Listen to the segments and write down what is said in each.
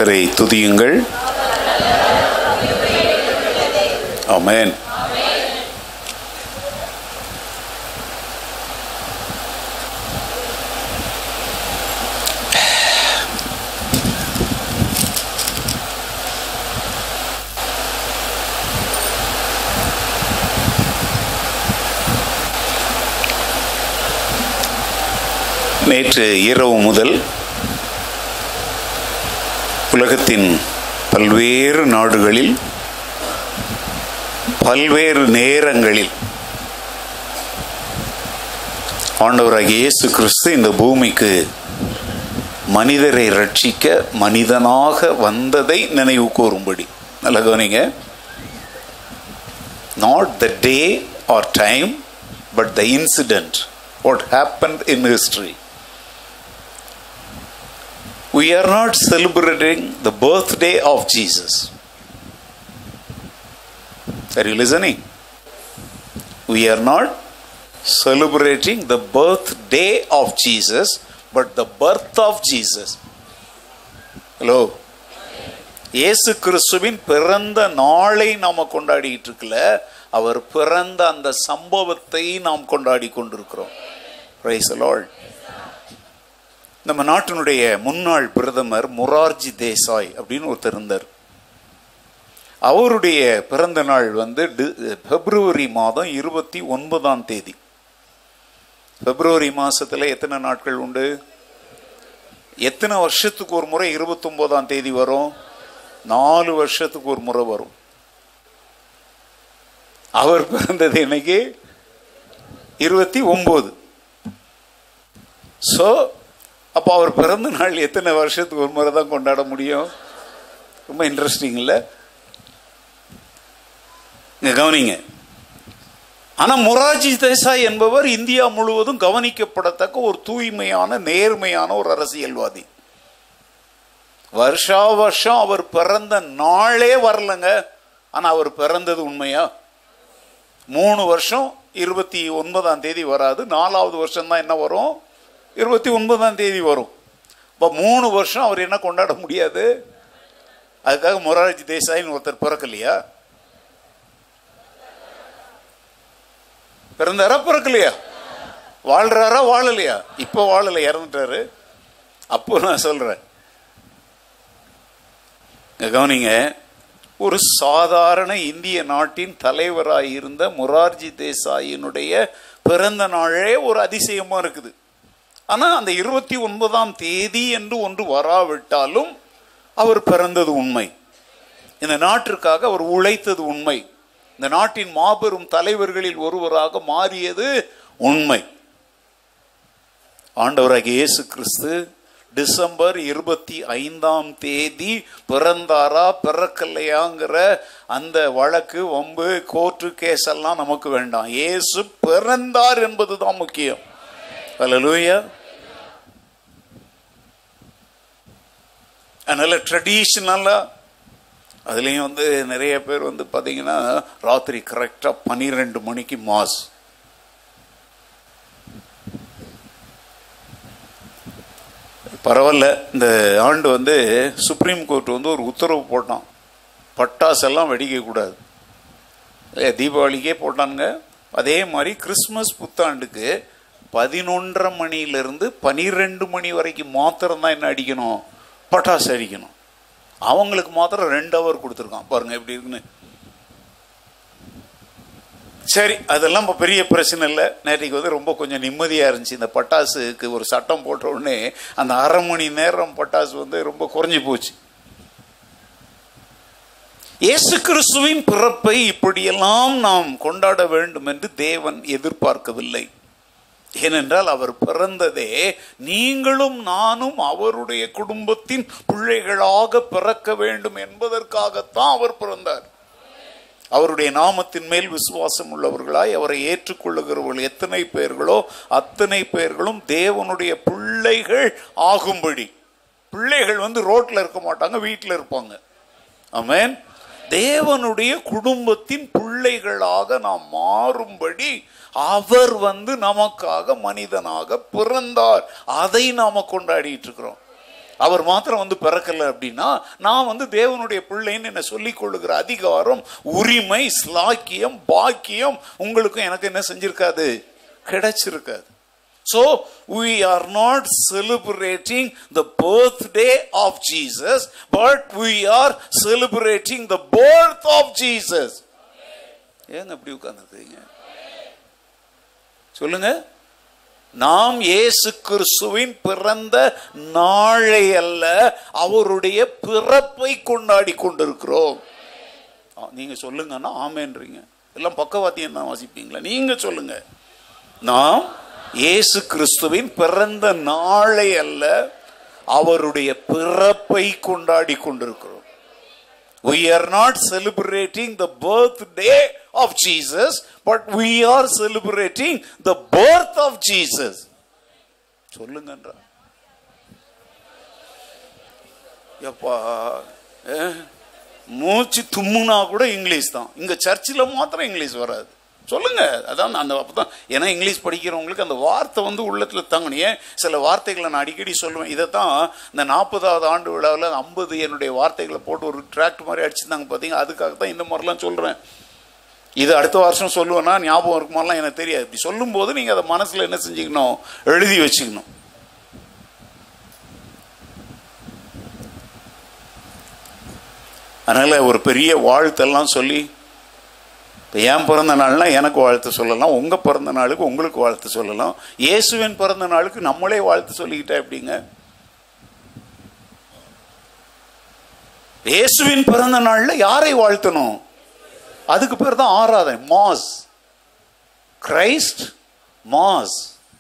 கர்த்தரை துதியுங்கள். ஆமென். நேற்று இரவு முதல் உலகத்தின் பல்வேறு நாடுகளில் பல்வேறு நேரங்களில் ஆண்டவராகிய இயேசு கிறிஸ்து இந்த பூமிக்கு மனிதரை ரட்சிக்க மனிதனாக வந்ததை நினைவு கூறும்படி. நல்ல கவனிங்க. Not the day or time, but the incident, what happened in history. We are not celebrating the birthday of Jesus. Are you listening? We are not celebrating the birthday of Jesus, but the birth of Jesus. Hello. இயேசு கிறிஸ்துவின் பிறந்த நாளை நாம் கொண்டாடிட்டு இருக்கல, அவர் பிறந்த அந்த சம்பவத்தை நாம் கொண்டாடி கொண்டிருக்கிறோம். Praise the Lord. நம்ம நாட்டினுடைய முன்னாள் பிரதமர் மொரார்ஜி தேசாய் அப்படின்னு ஒருத்தர் இருந்தார். அவருடைய பிறந்த நாள் பிப்ரவரி மாதம் 29. பிப்ரவரி மாசத்துல எத்தனை நாட்கள் உண்டு? எத்தனை வருஷத்துக்கு ஒரு முறை 29 வரும்? 4 வருஷத்துக்கு ஒரு முறை வரும். அவர் பிறந்தது இன்னைக்கு 29. ஸோ அப்போ அவர் பிறந்த நாள் எத்தனை வருஷத்துக்கு ஒரு முறை தான் கொண்டாட முடியும்? ரொம்ப இன்ட்ரெஸ்டிங் இல்லை? கவனிங்க. ஆனால் மொரார்ஜி தேசாய் என்பவர் இந்தியா முழுவதும் கவனிக்கப்படத்தக்க ஒரு தூய்மையான நேர்மையான ஒரு அரசியல்வாதி. வருஷா வருஷம் அவர் பிறந்த நாளே வரலங்க. ஆனால் அவர் பிறந்தது உண்மையா? 3 வருஷம் 29 வராது. 4வது வருஷம் தான் என்ன வரும்? 29 வரும். இப்போ 3 வருஷம் அவர் என்ன கொண்டாட முடியாது? அதுக்காக மொரார்ஜி தேசாயின்னு ஒருத்தர் பிறக்கலையா? பிறந்தாரா? பிறக்கலையா? வாழ்றாரா? வாழலையா? இப்போ வாழலை, இறந்துட்டாரு. அப்போ நான் சொல்றேன், கவனிங்க. ஒரு சாதாரண இந்திய நாட்டின் தலைவராக இருந்த மொரார்ஜி தேசாயினுடைய பிறந்த நாளே ஒரு அதிசயமா இருக்குது. ஆனால் அந்த 29 என்று ஒன்று வராவிட்டாலும் அவர் பிறந்தது உண்மை. இந்த நாட்டிற்காக அவர் உழைத்தது உண்மை. இந்த நாட்டின் மாபெரும் தலைவர்களில் ஒருவராக மாறியது உண்மை. ஆண்டவராகிய இயேசு கிறிஸ்து டிசம்பர் 25 பிறந்தாரா பிறக்கலையாங்கிற அந்த வழக்கு, வம்பு, கோர்ட்டு கேஸ் எல்லாம் நமக்கு வேண்டாம். இயேசு பிறந்தார் என்பதுதான் முக்கியம். ஹல்லேலூயா. அதனால ட்ரெடிஷ்னலா அதுலேயும் நிறைய பேர் பார்த்தீங்கன்னா ராத்திரி கரெக்டாக 12 மணிக்கு மாஸ். பரவாயில்ல. இந்த ஆண்டு சுப்ரீம் கோர்ட் ஒரு உத்தரவு போட்டான், பட்டாசெல்லாம் வெடிக்கக்கூடாது. தீபாவளிக்கே போட்டானுங்க. அதே மாதிரி கிறிஸ்மஸ் புத்தாண்டுக்கு 11:30 மணியிலிருந்து 12 மணி வரைக்கும் மாத்திரம்தான் என்ன அடிக்கணும்? பட்டாசு அடிக்கணும். அவங்களுக்கு மாத்திரம் 2 ஹவர் கொடுத்துருக்கான். பாருங்க எப்படி இருக்குன்னு. சரி, அதெல்லாம் இப்போ பெரிய பிரச்சனை இல்லை. நேற்றுக்கு ரொம்ப கொஞ்சம் நிம்மதியாக இருந்துச்சு. இந்த பட்டாசுக்கு ஒரு சட்டம் போட்ட உடனே அந்த 1/2 மணி நேரம் பட்டாசு ரொம்ப குறைஞ்சி போச்சு. இயேசு கிறிஸ்துவின் பிறப்பை இப்படியெல்லாம் நாம் கொண்டாட வேண்டும் என்று தேவன் எதிர்பார்க்கவில்லை. ஏனென்றால் அவர் பிறந்ததே நீங்களும் நானும் அவருடைய குடும்பத்தின் பிள்ளைகளாக பிறக்க வேண்டும் என்பதற்காகத்தான் அவர் பிறந்தார். அவருடைய நாமத்தின் மேல் விசுவாசம் உள்ளவர்களாய் அவரை ஏற்றுக்கொள்ளுகிறவர்கள் எத்தனை பேர்களோ அத்தனை பேர்களும் தேவனுடைய பிள்ளைகள் ஆகும்படி. பிள்ளைகள் ரோட்ல இருக்க மாட்டாங்க, வீட்டில் இருப்பாங்க. ஆமென். தேவனுடைய குடும்பத்தின் பிள்ளைகளாக நாம் மாறும்படி அவர் நமக்காக மனிதனாக பிறந்தார். அதை நாம கொண்டாடிட்டு இருக்கிறோம். அவர் மாத்திரம் வந்து பிறக்கல அப்படின்னா நான் வந்து தேவனுடைய பிள்ளைன்னு என்ன சொல்லிக் கொள்ளுகிற அதிகாரம், உரிமை, ஸ்லாக்கியம், பாக்கியம் உங்களுக்கும் எனக்கு என்ன செஞ்சிருக்காது, கிடைச்சிருக்காது. So we are not celebrating the birthday of Jesus, but we are celebrating the birth of Jesus. ஏங்க அப்படி உட்கார்ந்துருக்கீங்க? சொல்லுங்க. நாம் இயேசு கிறிஸ்துவின் பிறந்த நாளை அல்ல, அவருடைய பிறப்பை கொண்டாடி கொண்டிருக்கிறோம். நீங்க சொல்லுங்கன்னா ஆமேன்றீங்க. எல்லாம் பக்கவாத்தியம் தான் வாசிப்பீங்களா? நீங்க சொல்லுங்க. நாம் இயேசு கிறிஸ்துவின் பிறந்த நாளை அல்ல, அவருடைய பிறப்பை கொண்டாடி கொண்டிருக்கிறோம். We are not celebrating the birthday of Jesus, but we are celebrating the birth of Jesus. சொல்லுங்கன்றா. எப்பா மூச்சு தும்முனா கூட இங்கிலீஷ் தான். இங்க சர்ச்சில் மாத்திரம் இங்கிலீஷ் வராது. சொல்லுங்க. அதான் அந்த அப்பதான், ஏன்னா இங்கிலீஷ் படிக்கிறவங்களுக்கு அந்த வார்த்தை வந்து உள்ளத்துல தங்கணும். சில வார்த்தைகளை நான் அடிக்கடி சொல்லுவேன். இதை தான் இந்த 40வது ஆண்டு விழாவில் 50 என்னுடைய வார்த்தைகளை போட்டு ஒரு டிராக்ட் மாதிரி அடிச்சிருந்தாங்க பார்த்தீங்க. அதுக்காக தான் இந்த மாதிரிலாம் சொல்றேன். இது அடுத்த வருஷம் சொல்லுவேன்னா ஞாபகம் இருக்குமாலாம் எனக்கு தெரியாது. இப்படி சொல்லும் போது நீங்க அதை மனசுல என்ன செஞ்சுக்கணும், எழுதி வச்சுக்கணும். அதனால ஒரு பெரிய வாழ்த்தெல்லாம் சொல்லி, இப்போ என் பிறந்த நாள்னா எனக்கு வாழ்த்து சொல்லலாம், உங்கள் பிறந்த நாளுக்கு உங்களுக்கு வாழ்த்து சொல்லலாம், இயேசுவின் பிறந்த நாளுக்கு நம்மளே வாழ்த்து சொல்லிக்கிட்டா எப்படிங்க? இயேசுவின் பிறந்த நாளில் யாரை வாழ்த்தணும்? அதுக்கு பேர் தான் ஆராதனை. Mass, Christ mass.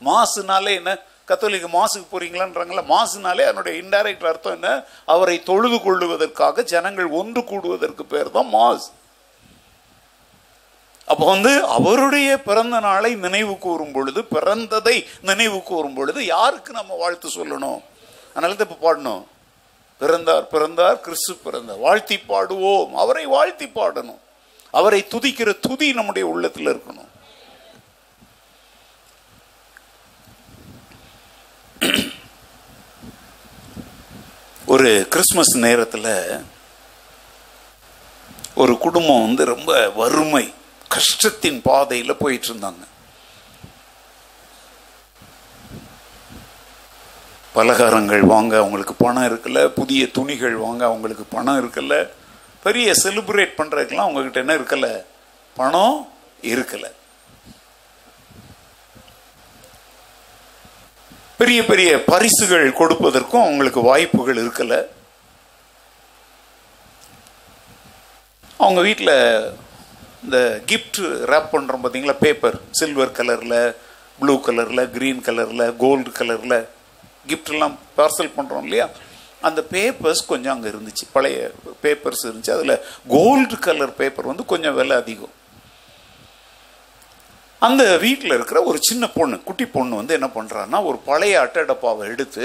மாசுனாலே என்ன? கத்தோலிக்க மாசுக்கு போறீங்களான்றாங்களா? மாசுனாலே அதனுடைய இன்டைரக்ட் அர்த்தம் என்ன? அவரை தொழுது கொள்ளுவதற்காக ஜனங்கள் ஒன்று கூடுவதற்கு பேர் தான் மாஸ். அப்போ வந்து அவருடைய பிறந்த நாளை நினைவு கூறும் பொழுது, பிறந்ததை நினைவு கூறும் பொழுது யாருக்கு நம்ம வாழ்த்து சொல்லணும்? அதனால தான் இப்போ பாடணும், பிறந்தார் பிறந்தார் கிறிஸ்து பிறந்தார், வாழ்த்தி பாடுவோம். அவரை வாழ்த்தி பாடணும். அவரை துதிக்கிற துதி நம்முடைய உள்ளத்தில் இருக்கணும். ஒரு கிறிஸ்துமஸ் நேரத்தில் ஒரு குடும்பம் வந்து ரொம்ப வறுமை, கஷ்டத்தின் பாதையில் போயிட்டு இருந்தாங்க. பலகாரங்கள் வாங்க அவங்களுக்கு பணம் இருக்குல்ல, புதிய துணிகள் வாங்க அவங்களுக்கு பணம் இருக்குல்ல, பெரிய செலிப்ரேட் பண்றதுக்கெல்லாம் அவங்ககிட்ட என்ன இருக்கல, பணம் இருக்கல. பெரிய பெரிய பரிசுகள் கொடுப்பதற்கும் அவங்களுக்கு வாய்ப்புகள் இருக்கல. அவங்க வீட்டில் இந்த கிஃப்ட் ரேப் பண்ணுறோம் பார்த்தீங்களா, பேப்பர், சில்வர் கலரில், ப்ளூ கலரில், க்ரீன் கலரில், கோல்டு கலரில் கிஃப்ட்லாம் பார்சல் பண்ணுறோம் இல்லையா, அந்த பேப்பர்ஸ் கொஞ்சம் அங்கே இருந்துச்சு, பழைய பேப்பர்ஸ் இருந்துச்சு. அதில் கோல்டு கலர் பேப்பர் வந்து கொஞ்சம் விலை அதிகம். அந்த வீட்டில் இருக்கிற ஒரு சின்ன பொண்ணு, குட்டி பொண்ணு வந்து என்ன பண்ணுறான்னா, ஒரு பழைய அட்டை டப்பாவை எடுத்து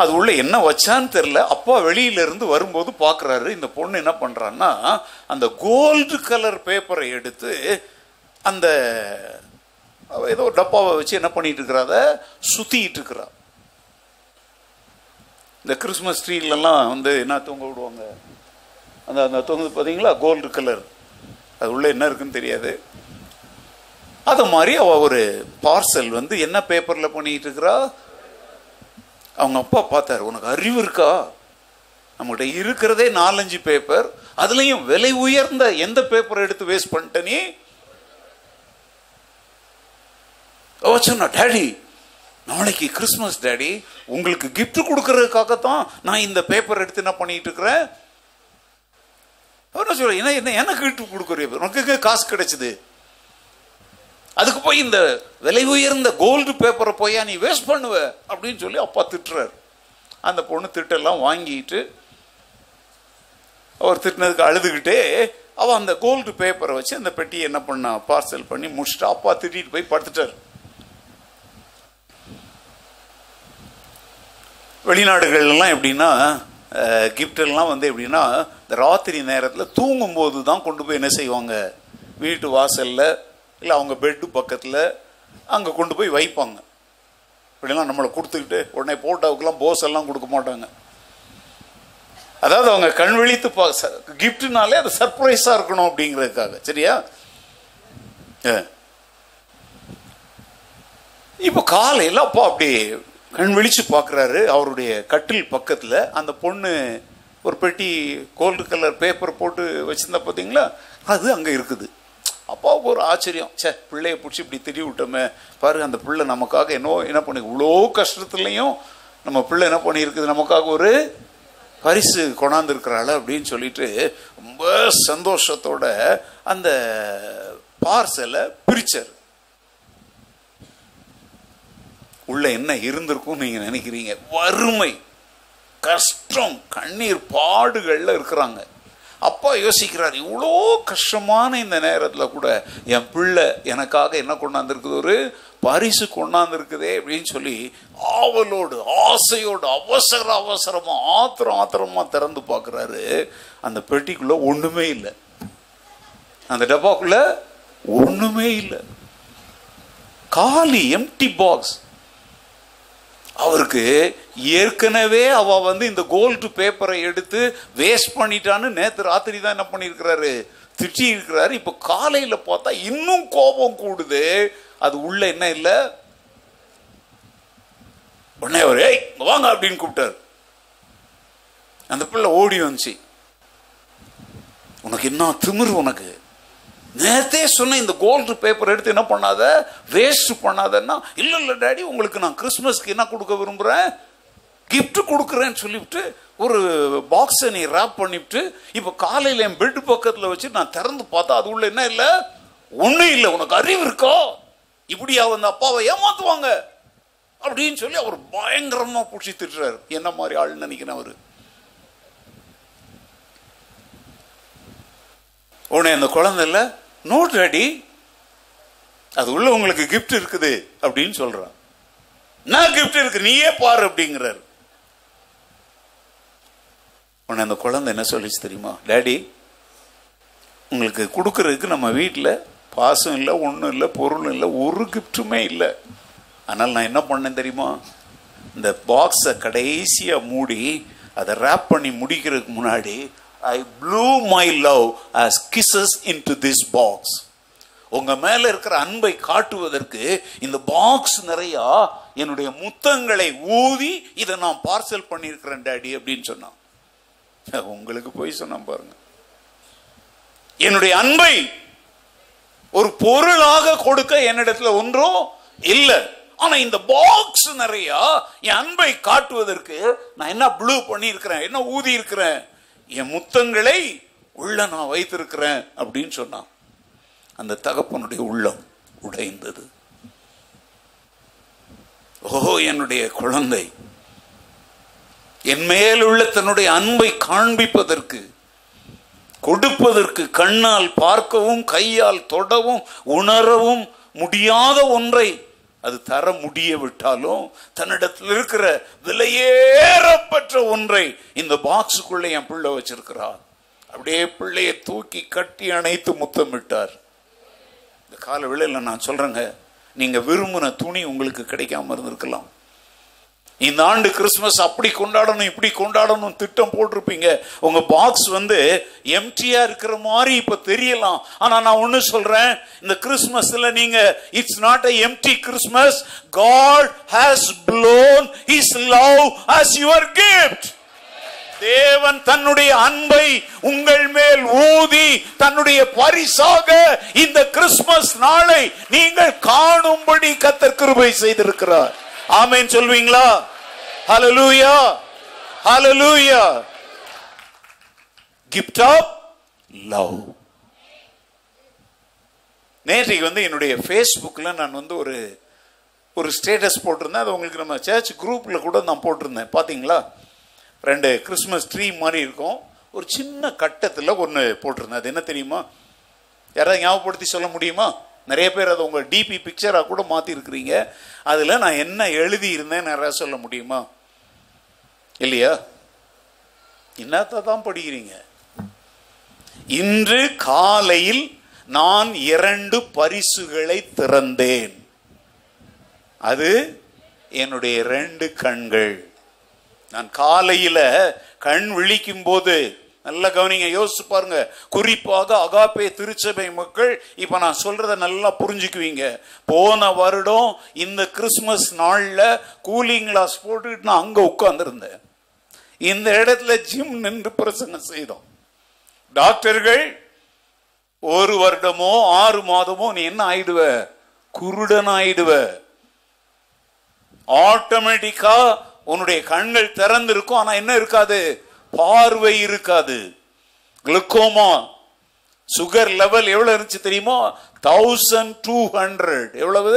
அது உள்ள என்ன வச்சான்னு தெரியல, அப்பா வெளியிலிருந்து வரும்போது பார்க்குறாரு. இந்த பொண்ணு என்ன பண்ணுறான்னா, அந்த கோல்டு கலர் பேப்பரை எடுத்து அந்த ஏதோ டப்பாவை வச்சு என்ன பண்ணிட்டு இருக்கிறாத சுத்திட்டு இருக்கிறா. இந்த கிறிஸ்மஸ் ட்ரீலெல்லாம் வந்து என்ன தொங்க விடுவாங்க, அந்த தொங்குது பார்த்தீங்களா, கோல்டு கலர், அது உள்ள என்ன இருக்குன்னு தெரியாது. அது மாதிரி அவ ஒரு பார்சல் வந்து என்ன பேப்பரில் பண்ணிட்டு இருக்கிறா. அவங்க அப்பா பார்த்தாரு, உனக்கு அறிவு இருக்கா, நம்மகிட்ட இருக்கிறதே 4-5 பேப்பர், அதுலயும் விலை உயர்ந்த எந்த பேப்பரை எடுத்து வேஸ்ட் பண்ணிட்ட நீ? சொன்னா, டேடி நாளைக்கு கிறிஸ்மஸ் டேடி, உங்களுக்கு கிஃப்ட் கொடுக்கறதுக்காகத்தான் நான் இந்த பேப்பர் எடுத்து என்ன பண்ணிட்டு இருக்கிறேன். என்ன சொல்ற, என்ன எனக்கு கிஃப்ட் கொடுக்குற, உனக்கு காசு கிடைச்சது, அதுக்கு போய் இந்த விலை உயர்ந்த கோல்டு பேப்பரை போய் நீ வேஸ்ட் பண்ணுவ அப்படின்னு சொல்லி அப்பா திட்டுறாரு. அந்த பொண்ணு திட்டெல்லாம் வாங்கிட்டு, அவர் திட்டினதுக்கு அழுதுகிட்டே அவ அந்த கோல்டு பேப்பரை வச்சு அந்த பெட்டியை என்ன பண்ணா, பார்சல் பண்ணி முடிச்சுட்டு அப்பா திட்டிட்டு போய் படுத்துட்டார். வெளிநாடுகள்லாம் எப்படின்னா, கிஃப்ட் எல்லாம் வந்து எப்படின்னா, இந்த ராத்திரி நேரத்தில் தூங்கும்போது தான் கொண்டு போய் என்ன செய்வாங்க, வீட்டு வாசல்ல இல்லை அவங்க பெட்டு பக்கத்தில் அங்கே கொண்டு போய் வைப்பாங்க. இப்படிலாம் நம்மளை கொடுத்துக்கிட்டு உடனே போட்டோவுக்கெல்லாம் போஸ் எல்லாம் கொடுக்க மாட்டாங்க. அதாவது அவங்க கண் விழித்து கிஃப்ட்னாலே அது சர்ப்ரைஸா இருக்கணும் அப்படிங்கிறதுக்காக. சரியா? இப்போ காலையில் அப்பா அப்படி கண் விழிச்சு பார்க்குறாரு. அவருடைய கட்டில் பக்கத்தில் அந்த பொண்ணு ஒரு பெட்டி கோல்டு கலர் பேப்பர் போட்டு வச்சிருந்தா பார்த்தீங்களா, அது அங்கே இருக்குது. அப்பாவுக்கு ஒரு ஆச்சரியம், சே பிள்ளைய பிடிச்சி இப்படி திரி விட்டோமே பாரு, அந்த பிள்ளை நமக்காக என்ன பண்ணி இவ்வளோ கஷ்டத்துலையும் நம்ம பிள்ளை என்ன பண்ணியிருக்குது, நமக்காக ஒரு பரிசு கொண்டாந்துருக்கிறாள் அப்படின்னு சொல்லிட்டு ரொம்ப சந்தோஷத்தோட அந்த பார்சலை பிரிச்சார். உள்ள என்ன இருந்திருக்கும் நீங்க நினைக்கிறீங்க? வறுமை, கஷ்டம், கண்ணீர், பாடுகள்ல இருக்கிறாங்க. அப்பா யோசிக்கிறார், இவ்வளோ கஷ்டமான இந்த நேரத்தில் கூட என் பிள்ளை எனக்காக என்ன கொண்டாந்துருக்குது, ஒரு பரிசு கொண்டாந்துருக்குதே அப்படின்னு சொல்லி ஆவலோடு ஆசையோடு அவசரமா ஆத்திரமா திறந்து பார்க்குறாரு. அந்த பெட்டிக்குள்ள ஒண்ணுமே இல்லை, அந்த டப்பாக்குள்ள ஒண்ணுமே இல்லை, காலி, எம்டி பாக்ஸ். அவருக்கு ஏற்கனவே அவ இந்த கோல்டு பேப்பரை எடுத்து வேஸ்ட் பண்ணிட்டான்னு நேற்று ராத்திரி தான் என்ன பண்ணிருக்கிறாரு, திட்டி இருக்கிறாரு. இப்ப காலையில பார்த்தா இன்னும் கோபம் கூடுது. அது உள்ள என்ன இல்லை. உடனே அவர் ஏய் வாங்க அப்படின்னு கூப்பிட்டாரு. அந்த பிள்ளை ஓடி வந்துச்சு. உனக்கு என்ன திமிரு, உனக்கு நேத்தே சொன்ன இந்த கோல்டு பேப்பர் எடுத்து என்ன பண்ணாத, வேஸ்ட் பண்ணாதன்னா. இல்ல டாடி, உங்களுக்கு நான் கிறிஸ்மஸ்க்கு என்ன கொடுக்க விரும்புறேன், கிஃப்ட் கொடுக்குறேன்னு சொல்லிவிட்டு ஒரு பாக்ஸை நீ ரேப் பண்ணிவிட்டு இப்போ காலையில் என் பெட் பக்கத்தில் வச்சு நான் திறந்து பார்த்தா அது உள்ள என்ன இல்லை, ஒன்றும் இல்லை. உனக்கு அறிவு இருக்கோ, இப்படியா அப்பாவை ஏமாத்துவாங்க அப்படின்னு சொல்லி அவர் பயங்கரமா பிடிச்சி திட்டுறாரு. என்ன மாதிரி ஆள் நினைக்கிறேன் அவரு. உடனே அந்த குழந்தை இல்ல, நோ டாடி, அது உள்ள உங்களுக்கு கிஃப்ட் இருக்குது அப்படின்னு சொல்றான். நான் கிஃப்ட் இருக்கு நீயே பாரு அப்படிங்கிறாரு. உடனே அந்த குழந்தை என்ன சொல்லிச்சு தெரியுமா, டாடி உங்களுக்கு கொடுக்கறதுக்கு நம்ம வீட்டில் பாசம் இல்லை, ஒன்றும் இல்லை, பொருள் இல்லை, ஒரு கிஃப்ட்டுமே இல்லை. அதனால் நான் என்ன பண்ணேன் தெரியுமா, இந்த பாக்ஸை கடைசியாக மூடி அதை ரேப் பண்ணி முடிக்கிறதுக்கு முன்னாடி I blew my love as kisses into this box. உங்க மேல இருக்கிற அன்பை காட்டுவதற்கு இந்த பாக்ஸ் நிறைய என்னுடைய முத்தங்களை ஊதி இதை நான் பார்சல் பண்ணியிருக்கிறேன் டாடி அப்படின்னு சொன்னான். உங்களுக்கு போய் சொன்னான் பாருங்க. என்னுடைய அன்பை ஒரு பொருளாக கொடுக்க என்னிடத்துல ஒன்றும் இல்லை, ஆனா இந்த பாக்ஸ் நிறைய என் அன்பை காட்டுவதற்கு நான் என்ன ப்ளூ பண்ணி இருக்கிறேன், என்ன ஊதி இருக்கிறேன், என் முத்தங்களை உள்ள நான் வைத்திருக்கிறேன் அப்படின்னு சொன்னான். அந்த தகப்பனுடைய உள்ளம் உடைந்தது. ஓ என்னுடைய குழந்தை என் மேல் உள்ள தன்னுடைய அன்பை காண்பிப்பதற்கு, கொடுப்பதற்கு, கண்ணால் பார்க்கவும் கையால் தொடவும் உணரவும் முடியாத ஒன்றை அது தர முடிய விட்டாலும் தன்னிடத்தில் இருக்கிற விலையேறப்பட்ட ஒன்றை இந்த பாக்ஸுக்குள்ளே என் பிள்ளை வச்சிருக்கிறார். அப்படியே பிள்ளையை தூக்கி கட்டி அணைத்து முத்தமிட்டார். இந்த கால வேளையில் நான் சொல்றேங்க, நீங்க விரும்பின துணி உங்களுக்கு கிடைக்காம இருந்திருக்கலாம். இந்த ஆண்டு கிறிஸ்துமஸ் அப்படி கொண்டாடணும் இப்படி கொண்டாடணும் திட்டம் போட்டிருப்பீங்க. உங்க பாக்ஸ் எம்டியா இருக்கிற மாதிரி இப்ப தெரியலாம். ஆனா நான் ஒண்ணு சொல்றேன், இந்த கிறிஸ்துமஸ்ல நீங்க it's not a empty Christmas. God has blown his love as your gift. தேவன் தன்னுடைய அன்பை உங்கள் மேல் ஊதி தன்னுடைய பரிசாக இந்த கிறிஸ்துமஸ் நாளை நீங்கள் காணும்படி கர்த்தர் கிருபை செய்திருக்கிறார். ஆமென் சொல்வீங்களா? Hallelujah, hallelujah. Gift of love. நேற்றைக்கு என்னுடைய ஃபேஸ்புக்கில் நான் ஒரு ஸ்டேட்டஸ் போட்டிருந்தேன். அது உங்களுக்கு நம்ம சர்ச் குரூப்பில் கூட நான் போட்டிருந்தேன். பார்த்தீங்களா? 2 கிறிஸ்மஸ் ட்ரீ மாதிரி இருக்கும். ஒரு சின்ன கட்டத்தில் ஒன்று போட்டிருந்தேன். அது என்ன தெரியுமா? யாராவது ஞாபகப்படுத்தி சொல்ல முடியுமா? நிறைய பேர் அதை உங்கள் டிபி பிக்சராக கூட மாற்றி இருக்கிறீங்க. அதில் நான் என்ன எழுதி இருந்தேன் யாராவது சொல்ல முடியுமா? இல்லையா? என்னத்தை தான் படிக்கிறீங்க? இன்று காலையில் நான் 2 பரிசுகளை திறந்தேன். அது என்னுடைய 2 கண்கள். நான் காலையில கண் விழிக்கும் போது, நல்ல கவனிங்க, யோசிச்சு பாருங்க. குறிப்பாக அகாப்பே திருச்சபை மக்கள் இப்ப நான் சொல்றத நல்லா புரிஞ்சுக்குவீங்க. போன வருடம் இந்த கிறிஸ்துமஸ் நாள்ல கூலிங் கிளாஸ் போட்டுட்டு நான் அங்க உட்கார்ந்திருந்தேன். இந்த இடத்துல ஜிம் நின்று பிரசங்கம் செய்தோம். டாக்டர்கள் 1 வருடமோ 6 மாதமோ நீ என்ன ஆயிடுவ? குருடன் ஆயிடுவ. ஆட்டோமேட்டிக்கா உன்னுடைய கண்கள் திறந்திருக்கும், ஆனா என்ன இருக்காது? பார்வை இருக்காது. குளுக்கோமா சுகர் லெவல் எவ்வளவு இருந்துச்சு தெரியுமா? 1200. எவ்வளவு?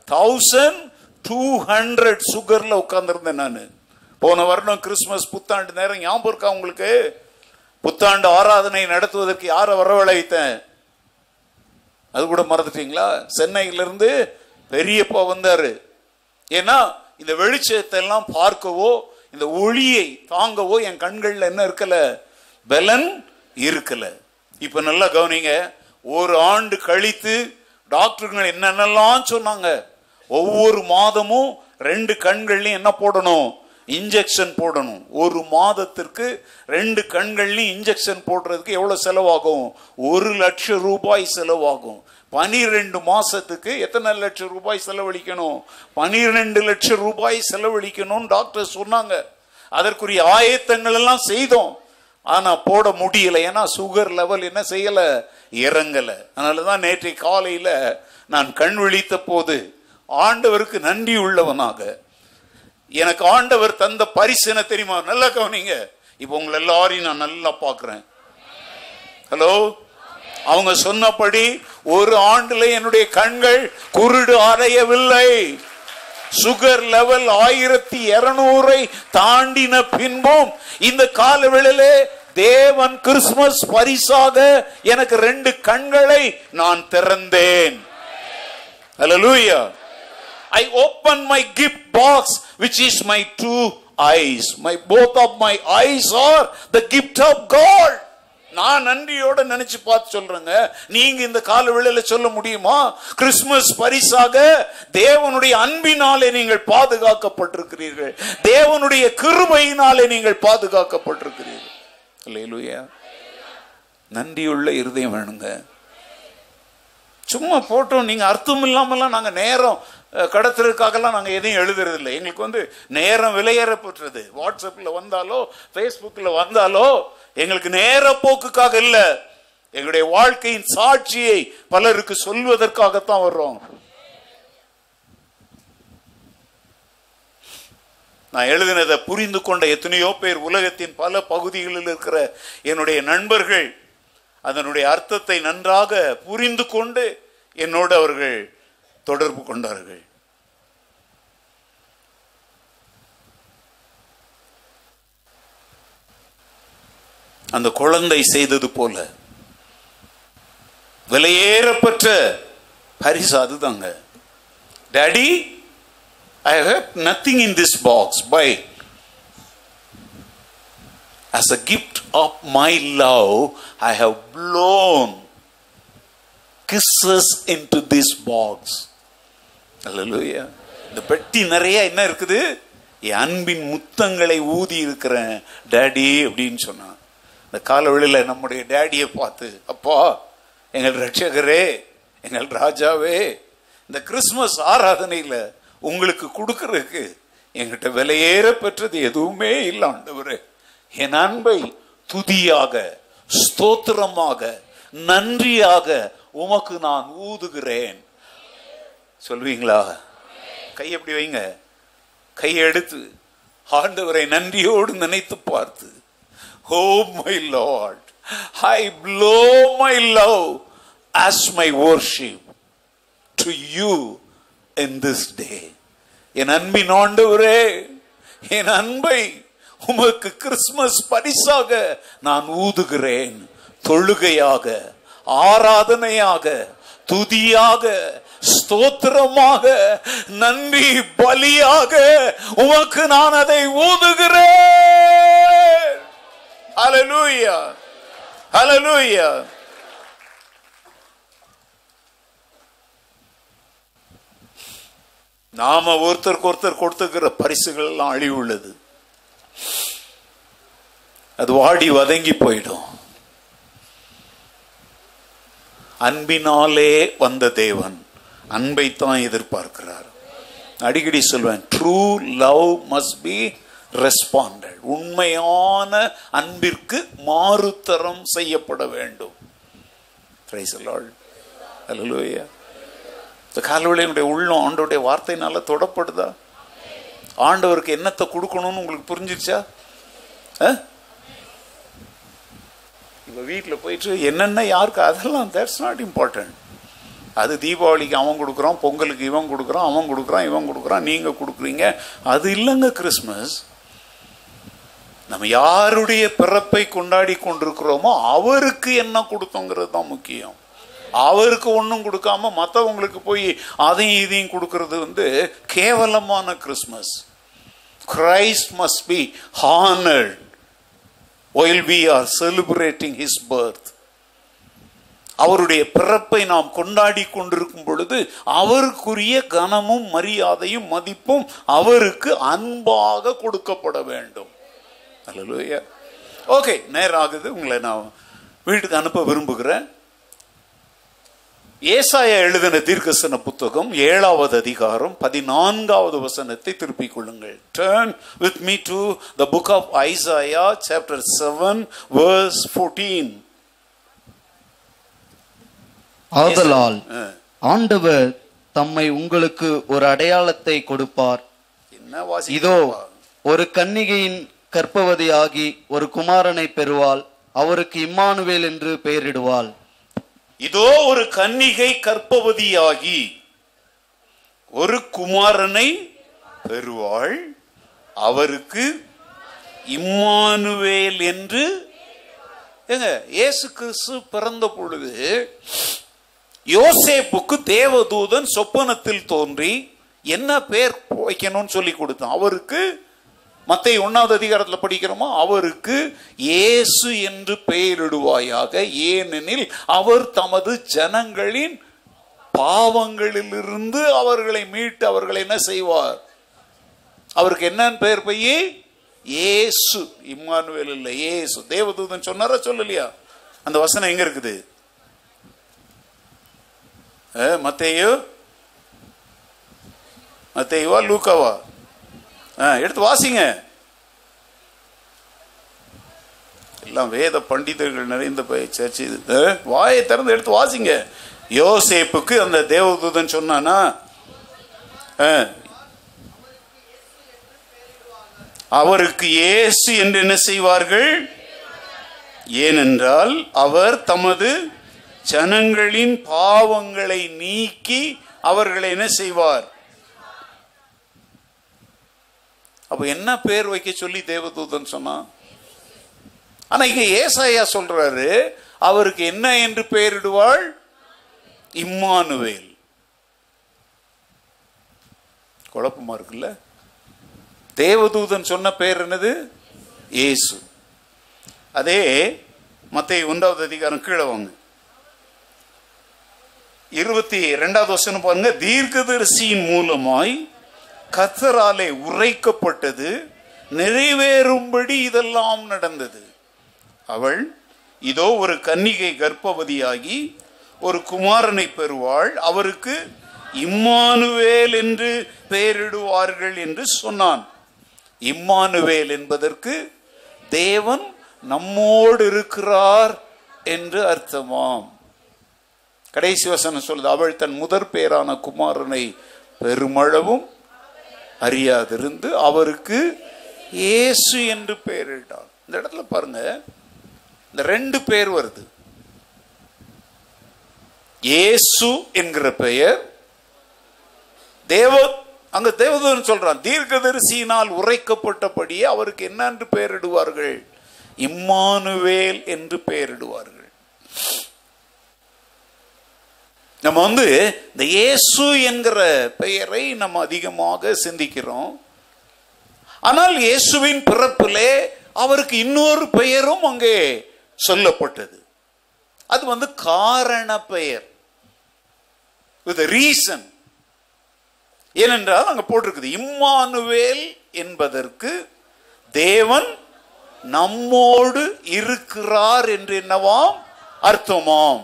1200 சுகர்ல உட்கார்ந்திருந்தேன் நான். போன வருடம் கிறிஸ்துமஸ் புத்தாண்டு நேரம் ஞாபகம் இருக்கா உங்களுக்கு? புத்தாண்டு ஆராதனை நடத்துவதற்கு யாரை வரவழைத்தேன்? அது கூட மறந்துட்டீங்களா? சென்னையிலிருந்து பெரியப்பா வந்தாரு. ஏன்னா இந்த வெளிச்சத்தை எல்லாம் பார்க்கவோ இந்த ஒளியை தாங்கவோ என் கண்கள்ல என்ன இருக்கல? பலன் இருக்கல. இப்ப நல்லா கவனிங்க. 1 ஆண்டு கழித்து டாக்டர்கள் என்னென்னலாம் சொன்னாங்க. ஒவ்வொரு மாதமும் 2 கண்கள்லையும் என்ன போடணும்? இன்ஜெக்ஷன் போடணும். 1 மாதத்திற்கு 2 கண்கள்லையும் இன்ஜெக்ஷன் போடுறதுக்கு எவ்வளவு செலவாகும்? 1 லட்சம் ரூபாய் செலவாகும். 12 மாசத்துக்கு எத்தனை லட்சம் ரூபாய் செலவழிக்கணும்? 12 லட்சம் ரூபாய் செலவழிக்கணும் டாக்டர் சொன்னாங்க. அதற்குரிய ஆயத்தங்கள் எல்லாம் செய்தோம். ஆனா போட முடியல. ஏன்னா சுகர் லெவல் என்ன செய்யல? இறங்கல. அதனாலதான் நேற்று காலையில நான் கண் விழித்த போது ஆண்டவருக்கு நன்றி உள்ளவனாக, எனக்கு ஆண்டவர் தந்த பரிசு என்ன தெரியுமா? நல்லா கவனிங்க. இப்ப உங்களை எல்லாரையும் நான் நல்லா பாக்குறேன். ஹலோ, அவங்க சொன்னபடி 1 ஆண்டுல என்னுடைய கண்கள் குருடு அடையவில்லை. சுகர் லெவல் 1200 தாண்டின பின்பும் இந்த காலவேளையிலே தேவன் கிறிஸ்துமஸ் பரிசாக எனக்கு 2 கண்களை நான் திறந்தேன். ஹல்லேலூயா. I open my gift box, which is my 2 eyes. Both of my eyes are the gift of God. நான் நன்றியோட நினைச்சு பார்த்து சொல்றேங்க. நீங்க இந்த காலவேளையில சொல்ல முடியுமா? கிறிஸ்துமஸ் பரிசாக தேவனுடைய அன்பினாலே நீங்கள் பாதுகாக்கப்பட்டிருக்கிறீர்கள். தேவனுடைய கிருபையினாலே நீங்கள் பாதுகாக்கப்பட்டிருக்கிறீர்கள். அல்லேலூயா. நன்றியுள்ள இருதயம் வேணுங்க. சும்மா போட்டோம் நீங்க அர்த்தம் இல்லாமலாம் நாங்க நேரம் கடத்துறதுக்காகலாம் நாங்க எதையும் எழுதுறது இல்லை. எங்களுக்கு நேரம் விலையேறப்பட்டது. வாட்ஸ்அப்ல வந்தாலோ பேஸ்புக்ல வந்தாலோ எங்களுக்கு நேர போக்குக்காக இல்ல, எங்களுடைய வாழ்க்கையின் சாட்சியை பலருக்கு சொல்வதற்காகத்தான் வர்றோம். நான் எழுதினதை புரிந்து கொண்ட எத்தனையோ பேர் உலகத்தின் பல பகுதிகளில் இருக்கிற என்னுடைய நண்பர்கள் அதனுடைய அர்த்தத்தை நன்றாக புரிந்து கொண்டு என்னோடு அவர்கள் தொடர்பு கொண்டார்கள். அந்த குழந்தை செய்தது போல விலையேறப்பட்ட பரிசு அதுதாங்க. Daddy, I have nothing in this box, but as a gift of my love, I have blown kisses into this box. Hallelujah. இந்த பெட்டி நிறைய என்ன இருக்குது? என் அன்பின் முத்தங்களை ஊதி இருக்கிறேன் டாடி அப்படின்னு சொன்னான். இந்த காலவெளியில நம்முடைய டாடியை பார்த்து, அப்பா, எங்கள் ரட்சகரே, எங்கள் ராஜாவே, இந்த கிறிஸ்துமஸ் ஆராதனையில உங்களுக்கு கொடுக்கறதுக்கு என்கிட்ட விலையேற பெற்றது எதுவுமே இல்லை ஆண்டவரே. என் அன்பை துதியாக, ஸ்தோத்திரமாக, நன்றியாக உமக்கு நான் ஊதுகிறேன். சொல்வீங்களா? கை எப்படி வைங்க. கையை எடுத்து ஆண்டவரை நன்றியோடு நினைத்து பார்த்து, oh my Lord, I blow my love as my worship to you in this day. என் அன்பின் ஆண்டவரே, என் அன்பை உமக்கு கிறிஸ்துமஸ் பரிசாக நான் ஊதுகிறேன். தொழுகையாக, ஆராதனையாக, துதியாக, ஸ்தோத்திரமாக, நன்றி பலியாக உமக்கு நான் அதை ஊதுகிறேன். ஹல்லேலூயா, ஹல்லேலூயா. நாம ஒருத்தருக்கு ஒருத்தர் கொடுத்துக்கிற பரிசுகள் எல்லாம் அழிவு உள்ளது. அது வாடி வதங்கி போயிடும். அன்பினாலே வந்த தேவன் அன்பைத்தான் எதிர்பார்க்கிறார். அடிக்கடி சொல்வேன், true love must be responded. உண்மையான அன்பிற்கு மாறுத்தரம் செய்யப்பட வேண்டும். Praise the Lord. ஹல்லேலூயா. இந்த காலைவேளையினுடைய உள்ளம் ஆண்டவருடைய வார்த்தையினால தொடப்படுதா? ஆண்டவருக்கு என்னத்தை கொடுக்கணும்னு உங்களுக்கு புரிஞ்சிருச்சா? இப்போ வீட்டில் போயிட்டு என்னென்ன யாருக்கு அதெல்லாம் தட்ஸ் நாட் இம்பார்ட்டன்ட். அது தீபாவளிக்கு அவன் கொடுக்குறான், பொங்கலுக்கு இவன் கொடுக்குறான், அவன் கொடுக்குறான், இவன் கொடுக்குறான், நீங்கள் கொடுக்குறீங்க, அது இல்லைங்க கிறிஸ்மஸ். நம்ம யாருடைய பிறப்பை கொண்டாடி கொண்டிருக்கிறோமோ அவருக்கு என்ன கொடுத்தோங்கிறது தான் முக்கியம். அவருக்கு ஒன்றும் கொடுக்காம மற்றவங்களுக்கு போய் அதையும் இதையும் கொடுக்கறது கேவலமான Christmas. Christ must be honoured while we are celebrating his birth. அவருடைய பிறப்பை நாம் கொண்டாடி கொண்டிருக்கும் பொழுது அவருக்குரிய கனமும் மரியாதையும் மதிப்பும் அவருக்கு அன்பாக கொடுக்கப்பட வேண்டும். அல்லேலூயா. ஓகே, நேரம் ஆகுது. உங்களை நான் வீட்டுக்கு அனுப்ப விரும்புகிறேன். ஏசாயா எழுதின தீர்க்கதரிசன புத்தகம் 7வது அதிகாரம் 14வது வசனத்தை திருப்பிக் கொள்ளுங்கள். Turn with me to the book of Isaiah chapter 7 verse 14. ஆதலால் ஆண்டவர் தம்மை உங்களுக்கு ஒரு அடையாளத்தை கொடுப்பார். இதோ ஒரு கன்னிகையின் கர்ப்பவதியாகி ஒரு குமாரனை பெறுவாள், அவருக்கு இம்மானுவேல் என்று பெயரிடுவாள். இதோ ஒரு கன்னிகை கர்ப்பவதியாகி ஒரு குமாரனை பெறுவாள், அவருக்கு இம்மானுவேல் என்று. இயேசு கிறிஸ்து பிறந்த பொழுது யோசேப்புக்கு தேவதூதன் சொப்பனத்தில் தோன்றி என்ன பேர் வைக்கணும்னு சொல்லி கொடுத்தான். அவருக்கு மத்தேயு 1வது அதிகாரத்தில் படிக்கிறோமா, அவருக்கு இயேசு என்று பெயரிடுவாயாக, ஏனெனில் அவர் தமது ஜனங்களின் பாவங்களிலிருந்து அவர்களை மீட்டு அவர்களை என்ன செய்வார். அவருக்கு என்னன்னு பெயர் பையே? இயேசு. இம்மானுவேல் இல்லை, இயேசு. தேவதூதன் சொன்னாரா சொல்லலையா? அந்த வசனம் எங்க இருக்குது? மத்தேயுவா லூக்காவா? எடுத்து வாசிங்க. எல்லாம் வேத பண்டிதர்கள் நிறைந்த சர்ச்சை. வாயை திறந்து எடுத்து வாசிங்க. யோசேப்புக்கு அந்த தேவதூதன் சொன்னானா, அவருக்கு இயேசு என்று என்ன செய்வார்கள்? ஏனென்றால் அவர் தமது ஜனங்களின் பாவங்களை நீக்கி அவர்களை என்ன செய்வார். அப்ப என்ன பேர் வைக்க சொல்லி தேவதூதன் சொன்னா? ஆனா இங்க ஏசாயா சொல்றாரு, அவருக்கு என்ன என்று பெயரிடுவாள்? இம்மானுவேல். குழப்பமா இருக்குல்ல? தேவதூதன் சொன்ன பேர் என்னது? இயேசு. அதே மத்தேயு 1வது அதிகாரம் கீழே வாங்க, 22வது வசனம் பாருங்க. தீர்க்கதரிசியின் மூலமாய் கர்த்தராலே உரைக்கப்பட்டது நிறைவேறும்படி இதெல்லாம் நடந்தது. அவள் இதோ ஒரு கன்னிகை கர்ப்பவதியாகி ஒரு குமாரனை பெறுவாள், அவருக்கு இம்மானுவேல் என்று பெயரிடுவார்கள் என்று சொன்னான். இம்மானுவேல் என்பதற்கு தேவன் நம்மோடு இருக்கிறார் என்று அர்த்தமாம். கடைசி வசனம் சொல்லுது, அவள் தன் முதற் பேரான குமாரனை பெருமளவும் அறியாதிருந்து அவருக்கு இயேசு என்று பெயரிட்டார். இந்த இடத்துல பாருங்க, இந்த 2 பேர் வருது. இயேசு என்கிற பெயர் அங்க தேவதூதன் சொல்றான், தீர்க்கதரிசியினால் உரைக்கப்பட்டபடியே அவருக்கு என்ன என்று பெயரிடுவார்கள்? இம்மானுவேல் என்று பெயரிடுவார்கள். நம்ம இந்த இயேசு என்கிற பெயரை நம்ம அதிகமாக சிந்திக்கிறோம். ஆனால் இயேசுவின் பிறப்பிலே அவருக்கு இன்னொரு பெயரும் அங்கே சொல்லப்பட்டது. அது காரண பெயர், வித் ரீசன். ஏனென்றால் அங்க போட்டிருக்குது இம்மானுவேல் என்பதற்கு தேவன் நம்மோடு இருக்கிறார் என்று என்னவாம் அர்த்தமாம்.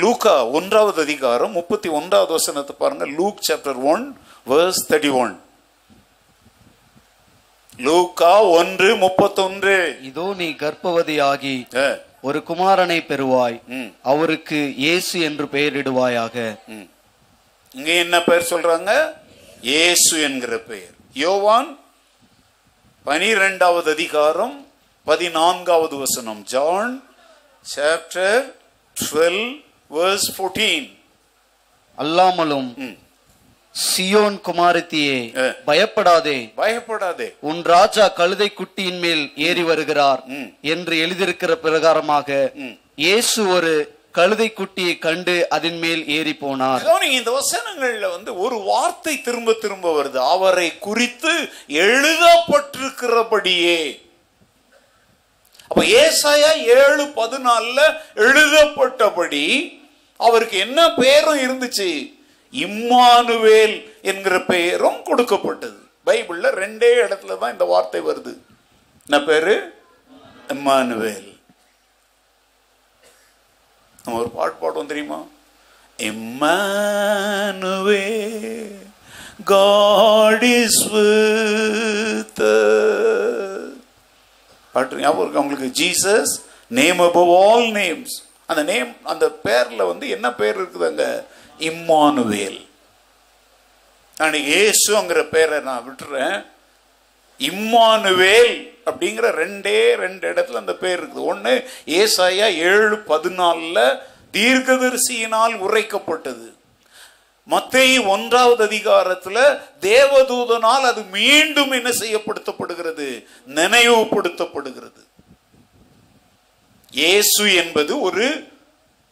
லூக்கா 1வது அதிகாரம் 31வது வசனத்தை பாருங்க. Look chapter 1 verse 31. லூக்கா 1:31. இதோ நீ கர்ப்பவதியாகி ஒரு குமாரனை பெறுவாய், அவருக்கு இயேசு என்று பெயரிடுவாயாக. இங்க என்ன பெயர் சொல்றாங்க? இயேசு என்கிற பெயர். யோவான் 12வது அதிகாரம் 14வது வசனம். John chapter 12 verse 14. அல்லாமலும் சியோன் குமாரத்தியே பயப்படாதே, பயப்படாதே, உன் ராஜா கழுதை குட்டியின் மேல் ஏறி வருகிறார் என்று எழுதியிருக்கிற பிரகாரமாக இயேசு ஒரு கழுதை குட்டியை கண்டு அதன் மேல் ஏறி போனார். இந்த வசனங்கள்ல ஒரு வார்த்தை திரும்ப திரும்ப வருது. அவரை குறித்து எழுதப்பட்டிருக்கிறபடியே. அப்ப ஏசாயா 7:14 எழுதப்பட்டபடி அவருக்கு என்ன பெயரும் இருந்துச்சு? இம்மானுவேல் என்கிற பெயரும் கொடுக்கப்பட்டது. பைபிள்ல 2 இடத்துல தான் இந்த வார்த்தை வருது. என்ன பேரு? இம்மானுவேல். நம்ம ஒரு பாட்டு பாடுவோம் தெரியுமா? Immanuel God is with us. பாட்டு ஞாபகம் இருக்கு உங்களுக்கு? Jesus name above all names. அந்த நேம், அந்த பேர்ல என்ன பேர் இருக்குதுங்க? இம்மானுவேல். நான் இயேசுங்கிற பேரை நான் விட்டுறேன். இம்மானுவேல் அப்படிங்கிற 2 இடத்துல அந்த பேர் இருக்குது. ஒன்னு ஏசாயா 7:14 தீர்க்கதரிசியினால் உரைக்கப்பட்டது. மத்தேயு 1வது அதிகாரத்துல தேவதூதனால் அது மீண்டும் என்ன செய்யப்படுத்தப்படுகிறது? நினைவுபடுத்தப்படுகிறது. இயேசு என்பது ஒரு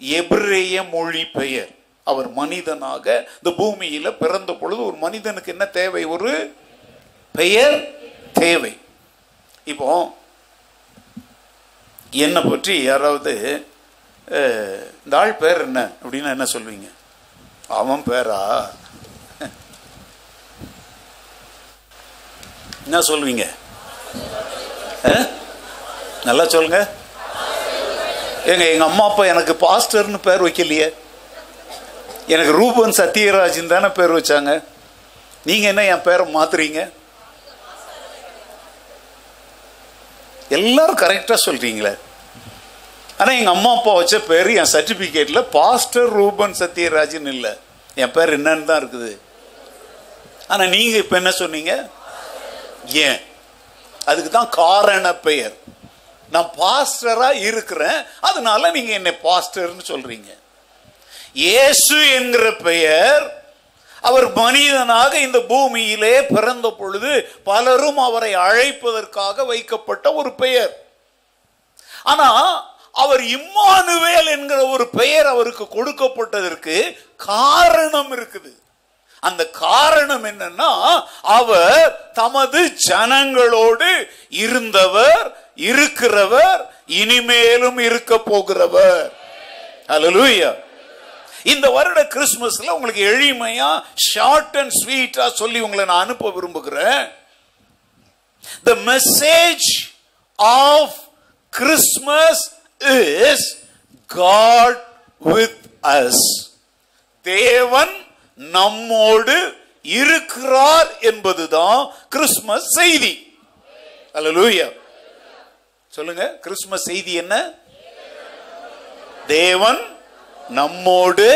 எபிரேய மொழி பெயர். அவர் மனிதனாக இந்த பூமியில பிறந்த பொழுது ஒரு மனிதனுக்கு என்ன தேவை? ஒரு பெயர் தேவை. இப்போ என்னை பற்றி யாராவது இந்த ஆள் பேர் என்ன அப்படின்னா என்ன சொல்வீங்க? அவன் பேரா என்ன சொல்வீங்க? நல்லா சொல்லுங்க. எங்க அம்மா அப்பா எனக்கு பாஸ்டர்னு பேர் வைக்கலையே. எனக்கு ரூபன் சத்யராஜன் தானே பேர் வச்சாங்க. நீங்க என்ன என் பேரை மாத்துறீங்க? எல்லாரும் கரெக்டா சொல்றீங்களே. ஆனா எங்க அம்மா அப்பா வச்ச பேரு என் சர்டிபிகேட்ல பாஸ்டர் ரூபன் சத்யராஜன் இல்ல. என் பேர் என்னன்னு தான் இருக்குது. ஆனா நீங்க இப்ப என்ன சொன்னீங்க? ஏன்? அதுக்கு தான் காரண பெயர். நான் பாஸ்டரா இருக்கிறேன், அதனால நீங்க என்ன பாஸ்டர்னு சொல்றீங்க. இயேசு என்கிற பெயர் அவர் மனிதனாக இந்த பூமியிலே பிறந்த பொழுது பலரும் அவரை அழைப்பதற்காக வைக்கப்பட்ட ஒரு பெயர். ஆனா அவர் இம்மானுவேல் என்கிற ஒரு பெயர் அவருக்கு கொடுக்கப்பட்டதற்கு காரணம் இருக்குது. அந்த காரணம் என்னன்னா, அவர் தமது ஜனங்களோடு இருந்தவர், இருக்கிறவர், இனிமேலும் இருக்க போகிறவர். ஹல்லேலூயா. இந்த வருட கிறிஸ்துமஸ்ல உங்களுக்கு எளிமையா ஷார்ட் அண்ட் ஸ்வீட்டா சொல்லி உங்களை நான் அனுப்ப விரும்புகிறேன். The message of Christmas is God with us. தேவன் நம்மோடு இருக்கிறார் என்பதுதான் கிறிஸ்துமஸ் செய்தி. ஹல்லேலூயா. சொல்லுங்க, கிறிஸ்துமஸ் செய்தி என்ன? தேவன் நம்மோடு.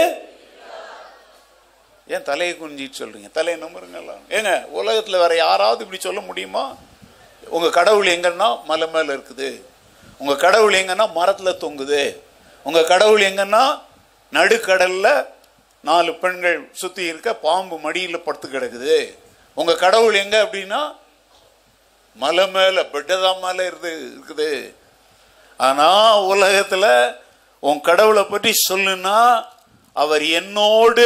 ஏன் தலையை குனிஞ்சிட்டு சொல்றீங்க? தலையை நம்புறீங்களா? ஏங்க, உலகத்துல வேற யாராவது இப்படி சொல்ல முடியுமா? உங்க கடவுள் எங்கன்னா மலை மேல இருக்குது, உங்க கடவுள் எங்கன்னா மரத்துல தொங்குது, உங்க கடவுள் எங்கன்னா நடுக்கடல்ல 4 பெண்கள் சுத்தி இருக்க பாம்பு மடியில படுத்து கிடக்குது, உங்க கடவுள் எங்க அப்படின்னா மலை மேல பெட்டதா மேல இருக்குது. ஆனா உலகத்துல உன் கடவுளை பற்றி சொல்லுன்னா அவர் என்னோடு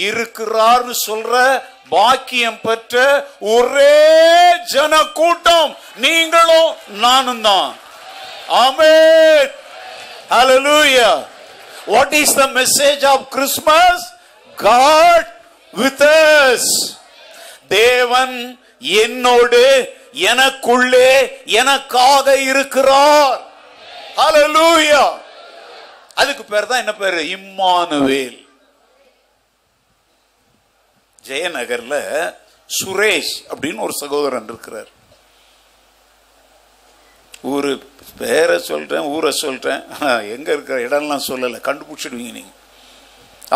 இருக்கிறார்னு சொல்ற பாக்கியம் பெற்ற ஒரே ஜன கூட்டம் நீங்களும் நானும் தான். ஆமென். ஹல்லேலூயா. What is the message of Christmas? God with us. தேவன் என்னோடு எனக்குள்ளே எனக்காக இருக்கிறார். ஹல்லேலூயா. அதுக்கு பேர் தான் என்ன பேரு? இம்மானுவேல். ஜெயநகர்ல சுரேஷ் அப்படின்னு ஒரு சகோதரன் இருக்கிறார். ஊரு பேரை சொல்றேன், ஊரை சொல்றேன், எங்க இருக்கிற இடம்லாம் சொல்லலை, கண்டுபிடிச்சிடுவீங்க நீங்க.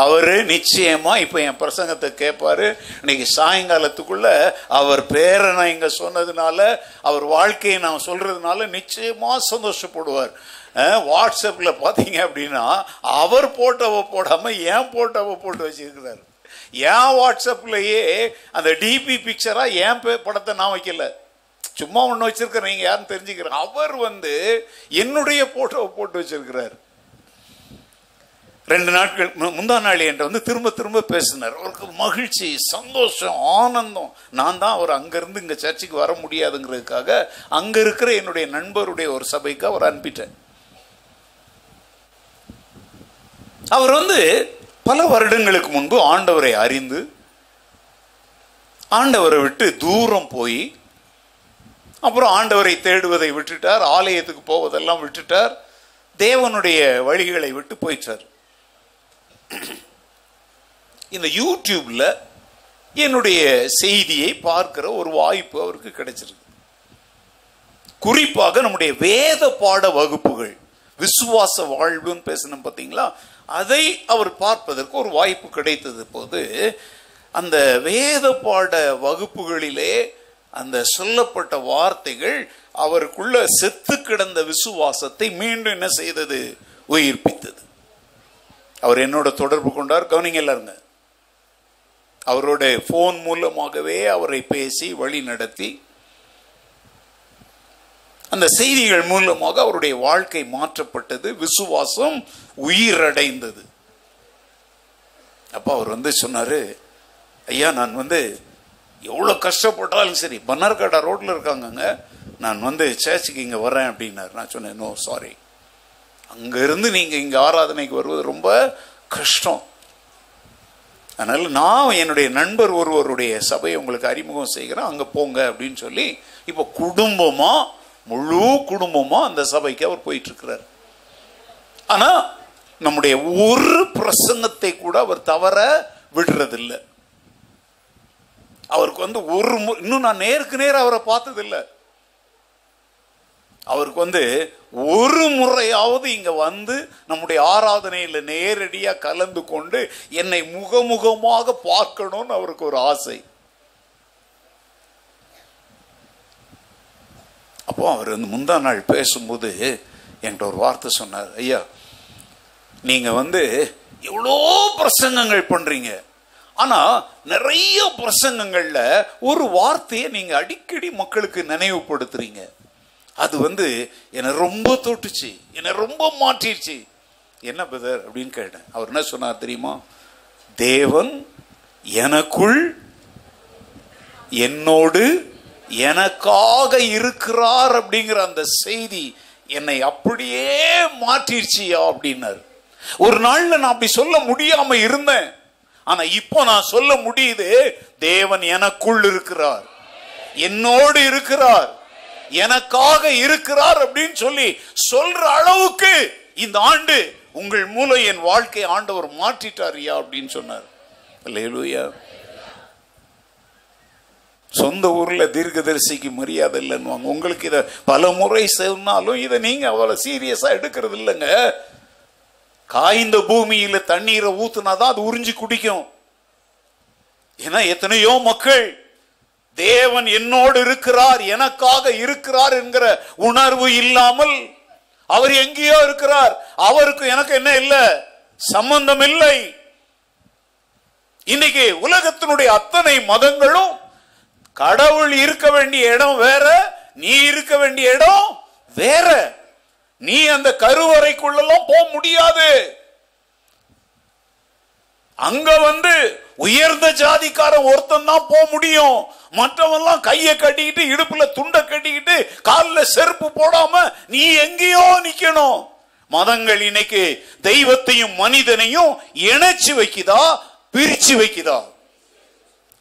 அவரு நிச்சயமா இப்ப என் பிரசங்கத்தை கேட்பாரு. இன்னைக்கு சாயங்காலத்துக்குள்ள அவர் பேரை நான் இங்க சொன்னதுனால, அவர் வாழ்க்கையை நான் சொல்றதுனால நிச்சயமா சந்தோஷப்படுவார். வாட்ஸ்அப்ல பாத்தீங்க அப்படின்னா அவர் போட்டோவை போடாம என் போட்டோவை போட்டு வச்சிருக்கிறார். என் வாட்ஸ்அப்லயே அந்த டிபி பிக்சரா என் படத்தை நான் வைக்கல, சும்மா ஒண்ணு வச்சிருக்கிறேன், நீங்க யாருன்னு தெரிஞ்சுக்கிறேன். அவர் என்னுடைய போட்டோவை போட்டு வச்சிருக்கிறார். 2 நாட்கள் முந்தா நாள் என்கிட்ட திரும்ப திரும்ப பேசினார். அவருக்கு மகிழ்ச்சி, சந்தோஷம், ஆனந்தம். நான் தான் அவர் அங்கிருந்து இங்க சர்ச்சுக்கு வர முடியாதுங்கிறதுக்காக அங்க இருக்கிற என்னுடைய நண்பருடைய ஒரு சபைக்கு அவர் அனுப்பிட்டேன். அவர் பல வருடங்களுக்கு முன்பு ஆண்டவரை அறிந்து ஆண்டவரை விட்டு தூரம் போய் அப்புறம் ஆண்டவரை தேடுவதை விட்டுட்டார், ஆலயத்துக்கு போவதெல்லாம் விட்டுட்டார், தேவனுடைய வழிகளை விட்டு போயிட்டார். இந்த யூடியூப்ல என்னுடைய செய்தியை பார்க்கிற ஒரு வாய்ப்பு அவருக்கு கிடைச்சிருக்கு. குறிப்பாக நம்முடைய வேத பாட வகுப்புகள், விசுவாச வாழ்வுன்னு பேசணும் பார்த்தீங்களா, அதை அவர் பார்ப்பதற்கு ஒரு வாய்ப்பு கிடைத்தது போது அந்த வேத பாட வகுப்புகளிலே அந்த சொல்லப்பட்ட வார்த்தைகள் அவருக்குள்ள செத்து கிடந்த விசுவாசத்தை மீண்டும் என்ன செய்தது? உயிர்ப்பித்தது. அவர் என்னோட தொடர்பு கொண்டார். கவனிங்க எல்லாருங்க, அவரோட போன் மூலமாகவே அவரை பேசி வழி நடத்தி அந்த செய்திகள் மூலமாக அவருடைய வாழ்க்கை மாற்றப்பட்டது, விசுவாசம் உயிரடைந்தது. அப்ப அவர் சொன்னாரு, ஐயா நான் எவ்வளோ கஷ்டப்பட்டாலும் சரி, பன்னார்காடா ரோட்ல இருக்காங்க, நான் சர்ச்சுக்கு இங்கே வரேன் அப்படின்னாரு. நான் சொன்னேன், நோ சாரி, அங்கிருந்து நீங்க இங்க ஆராதனைக்கு வருவது ரொம்ப கஷ்டம், அதனால நான் என்னுடைய நண்பர் ஒருவருடைய சபையை உங்களுக்கு அறிமுகம் செய்கிறேன், அங்க போங்க அப்படின்னு சொல்லி இப்போ குடும்பமா, முழு குடும்பமா அந்த சபைக்கு அவர் போயிட்டு இருக்கிறார். ஆனா நம்முடைய ஒரு பிரசங்கத்தை கூட அவர் தவற விடுறதில்லை. அவருக்கு ஒரு இன்னும் நான் நேருக்கு நேர் அவரை பார்த்ததில்லை. அவருக்கு ஒரு முறையாவது இங்க நம்முடைய ஆராதனையில நேரடியா கலந்து கொண்டு என்னை முகமுகமாக பார்க்கணும்னு அவருக்கு ஒரு ஆசை. அப்போ அவர் முந்தா நாள் பேசும்போது என்கிட்ட ஒரு வார்த்தை சொன்னார், ஐயா நீங்க எவ்வளோ பிரசங்கங்கள் பண்றீங்க, ஆனா நிறைய பிரசங்கங்கள்ல ஒரு வார்த்தையை நீங்க அடிக்கடி மக்களுக்கு நினைவுபடுத்துறீங்க, அது என்னை ரொம்ப தொட்டுச்சு, என்னை ரொம்ப மாற்றிடுச்சு. என்ன பிரதர் அப்படின்னு கேட்டேன். அவர் என்ன சொன்னார் தெரியுமா? தேவன் எனக்குள் என்னோடு எனக்காக இருக்கிறார் அப்படிங்கிற அந்த செய்தி என்னை அப்படியே மாற்றிடுச்சியா அப்படின்னாரு. ஒரு நாள்ல நான் அப்படி சொல்ல முடியாம இருந்தேன், ஆனா இப்போ நான் சொல்ல முடியுது, தேவன் எனக்குள் இருக்கிறார், என்னோடு இருக்கிறார், எனக்காக இருக்கிறார் அப்படின்னு சொல்லி சொல்ற அளவுக்கு இந்த ஆண்டு உங்கள் மூலம் என் வாழ்க்கை ஆண்டவர் மாற்றிட்டாரியா அப்படின்னு சொன்னார். அல்லேலூயா. சொந்த ஊர்ல தீர்க்கதரிசிக்கு மரியாதை இல்லைன்னு உங்களுக்கு இதை பல முறை சொன்னாலும் இதை நீங்க அவ்வளவு சீரியஸா எடுக்கிறது இல்லைங்க. காய்ந்த பூமியில தண்ணீரை ஊத்துனாதான் அது உறிஞ்சி குடிக்கும். ஏன்னா எத்தனையோ மக்கள் தேவன் என்னோடு இருக்கிறார், எனக்காக இருக்கிறார் என்கிற உணர்வு இல்லாமல் அவர் எங்கேயோ இருக்கிறார், அவருக்கு எனக்கு என்ன இல்லை, சம்பந்தம் இல்லை. இன்னைக்கு உலகத்தினுடைய அத்தனை மதங்களும் கடவுள் இருக்க வேண்டிய இடம் வேற, நீ இருக்க வேண்டிய இடம் வேற. நீ அந்த கருவறைக்குள்ளெல்லாம் போக முடியாது. அங்க உயர்ந்த ஜாதிக்காரன் ஒருத்தன் தான் போக முடியும். மற்றவெல்லாம் கையை கட்டிக்கிட்டு, இடுப்புல துண்டை கட்டிக்கிட்டு, காலில் செருப்பு போடாம நீ எங்கேயோ நிக்கணும். மதங்கள் இன்னைக்கு தெய்வத்தையும் மனிதனையும் இணைச்சு வைக்குதா, பிரிச்சு வைக்குதா?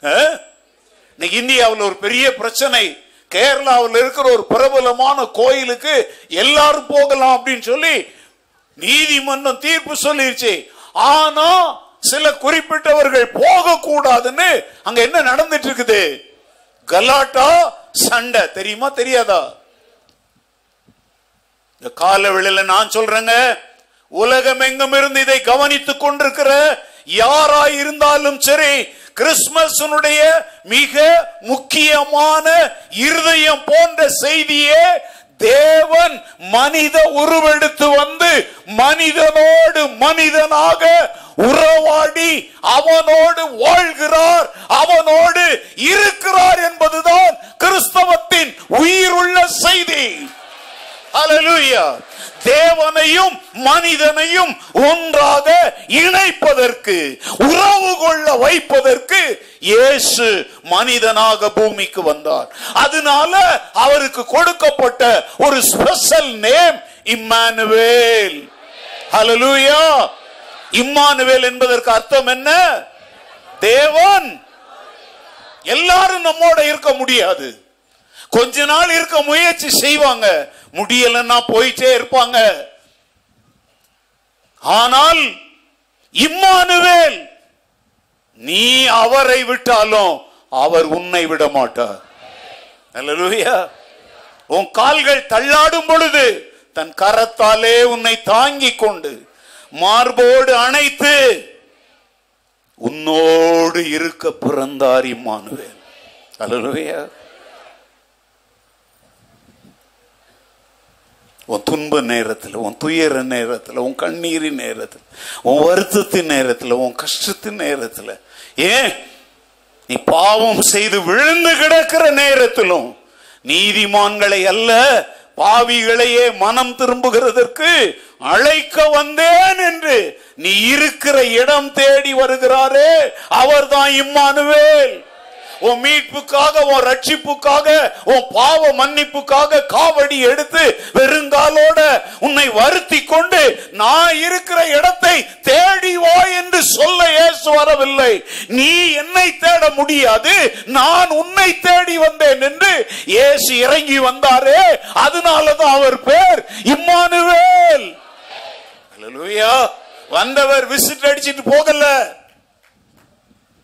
இன்னைக்கு இந்தியாவில் ஒரு பெரிய பிரச்சனை. கேரளாவில் இருக்கிற ஒரு பிரபலமான கோயிலுக்கு எல்லாரும் போகலாம் அப்படின்னு சொல்லி நீதிமன்றம் தீர்ப்பு சொல்லிருச்சு. ஆனா சில குறிப்பிட்டவர்கள் போக கூடாதுன்னு அங்க என்ன நடந்துட்டு இருக்குது? கலாட்டா, சண்டை. தெரியுமா தெரியாதா? இந்த காலவெளியில நான் சொல்றேங்க, உலகம் எங்கும் இருந்து இதை கவனித்துக் கொண்டிருக்கிற யாராய் இருந்தாலும் சரி, கிறிஸ்துமஸினுடைய மிக முக்கியமான இருதயம் போன்ற செய்தியே தேவன் மனித உருவெடுத்து வந்து மனிதனோடு மனிதனாக உறவாடி அவனோடு வாழ்கிறார், அவனோடு இருக்கிறார் என்பதுதான் கிறிஸ்தவத்தின் உயிருள்ள செய்தி. ஹல்லேலூயா. தேவனையும் மனிதனையும் ஒன்றாக இணைப்பதற்கு, உறவு கொள்ள வைப்பதற்கு இயேசு மனிதனாக பூமிக்கு வந்தார். அதனால அவருக்கு கொடுக்கப்பட்ட ஒரு ஸ்பெஷல் நேம் இம்மானுவேல். ஹல்லேலூயா. இம்மானுவேல் என்பதற்கு அர்த்தம் என்ன? தேவன். எல்லாரும் நம்மோட இருக்க முடியாது. கொஞ்ச நாள் இருக்க முயற்சி செய்வாங்க, முடியலன்னா போயிட்டே இருப்பாங்க. ஆனால் இம்மானுவேல், நீ அவரை விட்டாலும் அவர் உன்னை விட மாட்டார். அல்லேலூயா. உன் கால்கள் தள்ளாடும் பொழுது தன் கரத்தாலே உன்னை தாங்கிக் கொண்டு மார்போடு அணைத்து உன்னோடு இருக்க பிறந்தார் இம்மானுவேல். அல்லேலூயா. உன் துன்ப நேரத்தில், உன் துயர நேரத்தில், உன் கண்ணீரின் நேரத்தில், உன் வருத்தத்தின் நேரத்தில், உன் கஷ்டத்தின் நேரத்தில், ஏன் நீ பாவம் செய்து விழுந்து கிடக்கிற நேரத்திலும் நீதிமான்களை அல்ல பாவிகளையே மனம் திரும்புகிறதற்கு அழைக்க வந்தேன் என்று நீ இருக்கிற இடம் தேடி வருகிறாரே, அவர்தான் இம்மானுவேல். உன் மீட்புக்காக, உன் ரட்சிப்புக்காக, உன் பாவ மன்னிப்புக்காக காவடி எடுத்து வெறுங்காலோட உன்னை வருத்தி கொண்டு நான் இருக்கிற இடத்தை தேடி வா என்று சொல்ல இயேசு வரவில்லை. நீ என்னை தேட முடியாது, நான் உன்னை தேடி வந்தேன் என்று இயேசு இறங்கி வந்தாரே, அதனாலதான் அவர் பேர் இம்மானுவேல். அல்லேலூயா. வந்தவர் விசிட் அடிச்சிட்டு போகல,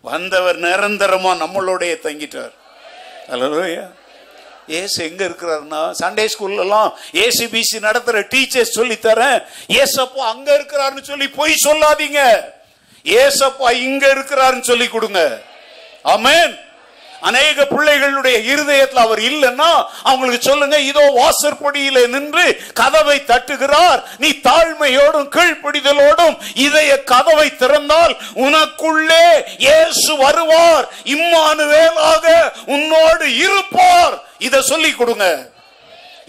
வந்தவர் நிரந்தரமா நம்மளோட தங்கிட்டார். அல்லேலூயா. ஏசு எங்க இருக்கிறார்னா, சண்டே ஸ்கூல்ல எல்லாம் ஏசிபிசி நடத்துற டீச்சர்ஸ் சொல்லி தரேன், ஏசப்பா அங்க இருக்கிறாருன்னு சொல்லி போய் சொல்லாதீங்க. ஏசப்பா இங்க இருக்கிறாருன்னு சொல்லி கொடுங்க. ஆமென். அநேக பிள்ளைகளுடைய இருதயத்தில் அவர் இல்லைன்னா அவங்களுக்கு சொல்லுங்க, இதோ வாசற்படியிலே நின்று கதவை தட்டுகிறார், நீ தாழ்மையோடும் கீழ்ப்படிதலோடும் இதய கதவை திறந்தால் உனக்குள்ளே இயேசு வருவார், இம்மானுவேலாக உன்னோடு இருப்பார். இத சொல்லி கொடுங்க.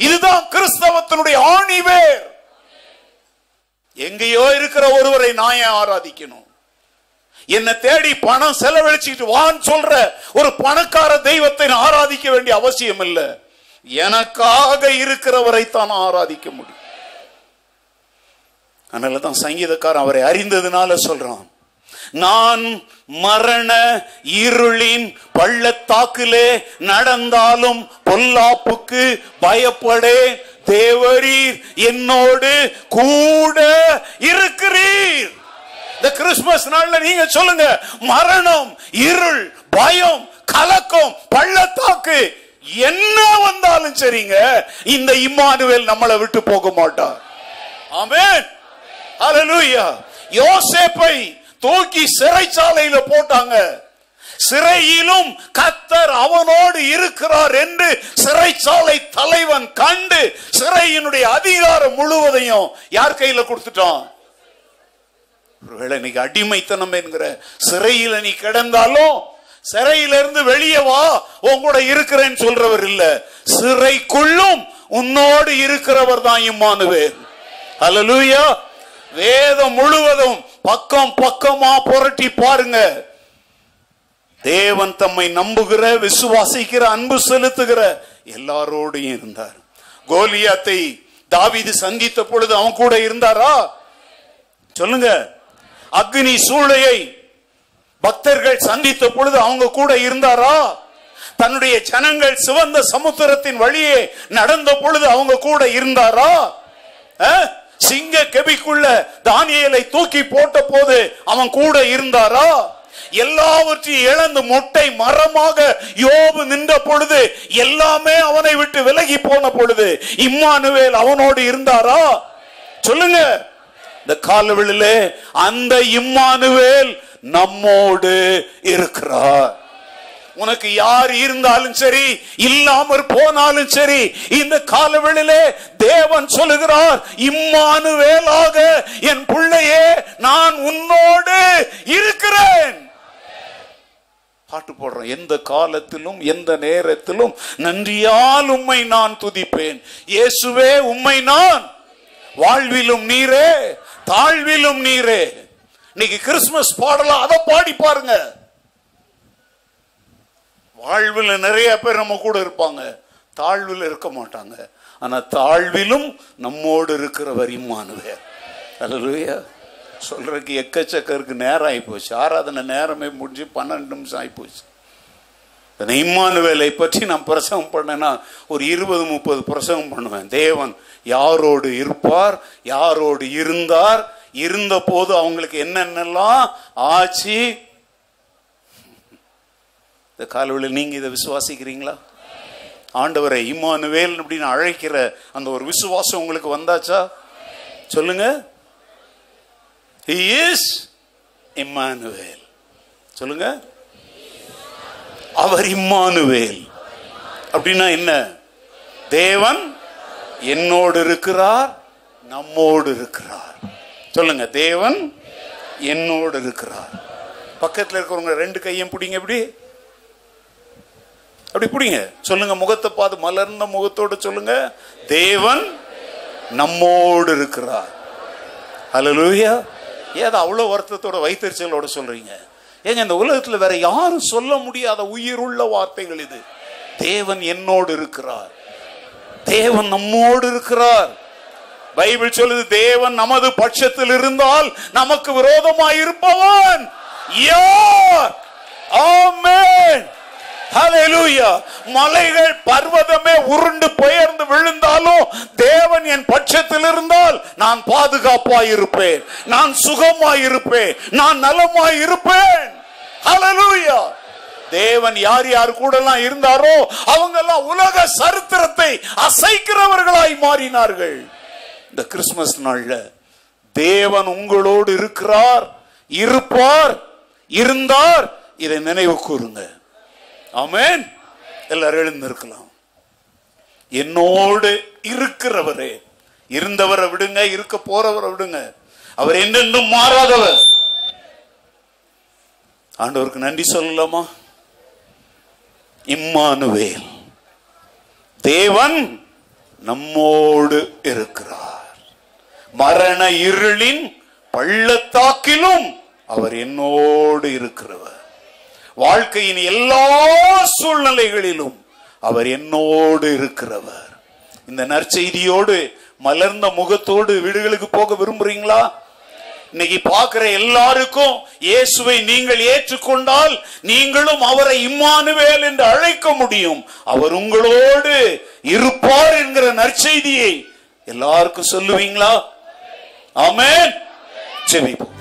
இதுதான் கிறிஸ்தவத்தினுடைய ஆணிவேர். எங்கேயோ இருக்கிற ஒருவரை நான் ஏன் ஆராதிக்கணும்? என்ன தேடி பணம் செலவழிச்சிட்டு வான்னு சொல்ற ஒரு பணக்கார தெய்வத்தை ஆராதிக்க வேண்டிய அவசியம் இல்லை. எனக்காக இருக்கிறவரை தான் ஆராதிக்க முடியும். அதனாலதான் சங்கீதக்காரன் அவரை அறிந்ததுனால சொல்றான், நான் மரண இருளின் பள்ளத்தாக்கிலே நடந்தாலும் பொல்லாப்புக்கு பயப்படேன், தேவரீர் என்னோடு கூட இருக்கிறீர். இந்த கிறிஸ்துமஸ் நாள்ல நீங்க சொல்லுங்க, மரணம், இருள், பயம், கலக்கம், பள்ளத்தாக்கு என்ன வந்தாலும் சரிங்க, இந்த இம்மானுவேல் நம்மளை விட்டு போக மாட்டார். ஆமென். ஹல்லேலூயா. யோசேப்பை தூக்கி சிறைச்சாலையில போட்டாங்க. சிறையிலும் கர்த்தர் அவனோடு இருக்கிறார் என்று சிறைச்சாலை தலைவன் கண்டு சிறையினுடைய அதிகாரம் முழுவதையும் யார் கையில கொடுத்துட்டான்? ஒருவேளை இன்னைக்கு அடிமைத்தனம் என்கிற சிறையில நீ கிடந்தாலும் சிறையிலிருந்து வெளியே வா, உன் கூட இருக்கிறேன்னு சொல்றவர் இல்ல, சிறைக்குள்ளும் உன்னோடு இருக்கிறவர் தான் இம்மானுவேல். ஹல்லேலூயா. வேதம் முழுவதும் பக்கம் பக்கமா புரட்டி பாருங்க. தேவன் தம்மை நம்புகிற, விசுவாசிக்கிற, அன்பு செலுத்துகிற எல்லாரோடையும் இருந்தார். கோலியாத்தை தாவீது சந்தித்த பொழுது அவன் கூட இருந்தாரா? சொல்லுங்க. அக்னி சூளையை பக்தர்கள் சந்தித்த பொழுது அவங்க கூட இருந்தாரா? தன்னுடைய ஜனங்கள் சிவந்த சமுத்திரத்தின் வழியே நடந்த பொழுது அவங்க கூட இருந்தாரா? சிங்க கெபிக்குள்ள தானியேலை தூக்கி போட்ட போது அவன் கூட இருந்தாரா? எல்லாவற்றையும் இழந்து மொட்டை மரமாக யோபு நின்ற பொழுது, எல்லாமே அவனை விட்டு விலகி போன பொழுது இம்மானுவேல் அவனோடு இருந்தாரா? சொல்லுங்க. இந்த காலவெளியிலே அந்த இம்மானுவேல் நம்மோடு இருக்கிறார். உனக்கு யார் இருந்தாலும் சரி, இல்லாமற் போனாலும் சரி, இந்த காலவெளியிலே தேவன் சொல்லுகிறார், இம்மானுவேலாக என் பிள்ளையே நான் உன்னோடு இருக்கிறேன். பாட்டு போடுறோம். எந்த காலத்திலும் எந்த நேரத்திலும் நன்றியால் உம்மை நான் துதிப்பேன். இயேசுவே உம்மை நான் வாழ்விலும் நீரே தாழ்விலும் நீரே. இன்னைக்கு கிறிஸ்துமஸ் பாடலாம், அதை பாடி பாருங்க. வாழ்வில் நிறைய பேர் நம்ம கூட இருப்பாங்க, தாழ்வில் இருக்க மாட்டாங்க. ஆனா தாழ்விலும் நம்மோடு இருக்கிறவர் இம்மானுவேல். அல்லேலூயா. சொல்றதுக்கு எக்கச்சக்கருக்கு நேரம் ஆயிப்போச்சு. ஆராதனை நேரமே முடிஞ்சு 12 நிமிஷம் ஆயிப்போச்சு. இம்மானுவேலை பற்றி நான் பிரசங்கம் பண்ணேன்னா ஒரு 20-30 பிரசங்கம் பண்ணுவேன். தேவன் யாரோடு இருப்பார், யாரோடு இருந்தார், இருந்த போது அவங்களுக்கு என்னென்னலாம் ஆச்சு. இந்த காலவெளியில் நீங்க இதை விசுவாசிக்கிறீங்களா? ஆண்டவரை இம்மானுவேல் அப்படின்னு அழைக்கிற அந்த ஒரு விசுவாசம் உங்களுக்கு வந்தாச்சா? சொல்லுங்க. He is Emmanuel. சொல்லுங்க. அவர் இம்மானுவேல் அப்படின்னா என்ன? தேவன் என்னோடு இருக்கிறார், நம்மோடு இருக்கிறார். சொல்லுங்க. தேவன் என்னோடு இருக்கிறார். பக்கத்தில் இருக்கிறவங்க 2 கையும் பிடிங்க. எப்படி அப்படி பிடிங்க. சொல்லுங்க. முகத்தை பார்த்து மலர்ந்த முகத்தோடு சொல்லுங்க, தேவன் நம்மோடு இருக்கிறார். ஹல்லேலூயா. ஏதோ அவ்வளவு வருத்தத்தோட வைத்தறிச்சலோட சொல்றீங்க? ஏங்க, இந்த உலகத்துல வேற யாரும் சொல்ல முடியாத உயிருள்ள வார்த்தைகள் இது. தேவன் என்னோடு இருக்கிறார், தேவன் நம்மோடு இருக்கிறார். பைபிள் சொல்லுது, தேவன் நமது பட்சத்தில் இருந்தால் நமக்கு விரோதமாய் இருப்பவன் யார்? ஆமென். ஹல்லேலூயா. மலைகள் பர்வதமே உருண்டு பெயர்ந்து விழுந்தாலும் தேவன் என் பட்சத்தில் இருந்தால் நான் பாதுகாப்பாய் இருப்பேன், நான் சுகமாய் இருப்பேன், நான் நலமாய் இருப்பேன். ஹல்லேலூயா. தேவன் யார் யார் கூட எல்லாம் இருந்தாரோ அவங்க எல்லாம் உலக சரித்திரத்தை அசைக்கிறவர்களாய் மாறினார்கள். இந்த கிறிஸ்துமஸ் நாள்ல தேவன் உங்களோடு இருக்கிறார், இருப்பார், இருந்தார். இதை நினைவு கூறுங்க. ஆமென். எல்லாரும் எழுந்திருக்கலாம். என்னோடு இருக்கிறவரே, இருந்தவரை விடுங்க, இருக்க போறவரை விடுங்க, அவர் என்றென்றும் மாறாதவர். ஆண்டவருக்கு நன்றி சொல்லலாமா? இம்மானுவேல், தேவன் நம்மோடு இருக்கிறார். மரண இருளின் பள்ளத்தாக்கிலும் அவர் என்னோடு இருக்கிறவர். வாழ்க்கையின் எல்லா சூழ்நிலைகளிலும் அவர் என்னோடு இருக்கிறவர். இந்த நற்செய்தியோடு மலர்ந்த முகத்தோடு வீடுகளுக்கு போக விரும்புறீங்களா? இன்னைக்கு பார்க்கிற எல்லாருக்கும் இயேசுவை நீங்கள் ஏற்றுக்கொண்டால் நீங்களும் அவரை இம்மானுவேல் என்று அழைக்க முடியும். அவர் உங்களோடு இருப்பார் என்கிற நற்செய்தியை எல்லாருக்கும் சொல்லுவீங்களா? ஆமென். ஜெபிப்போம்.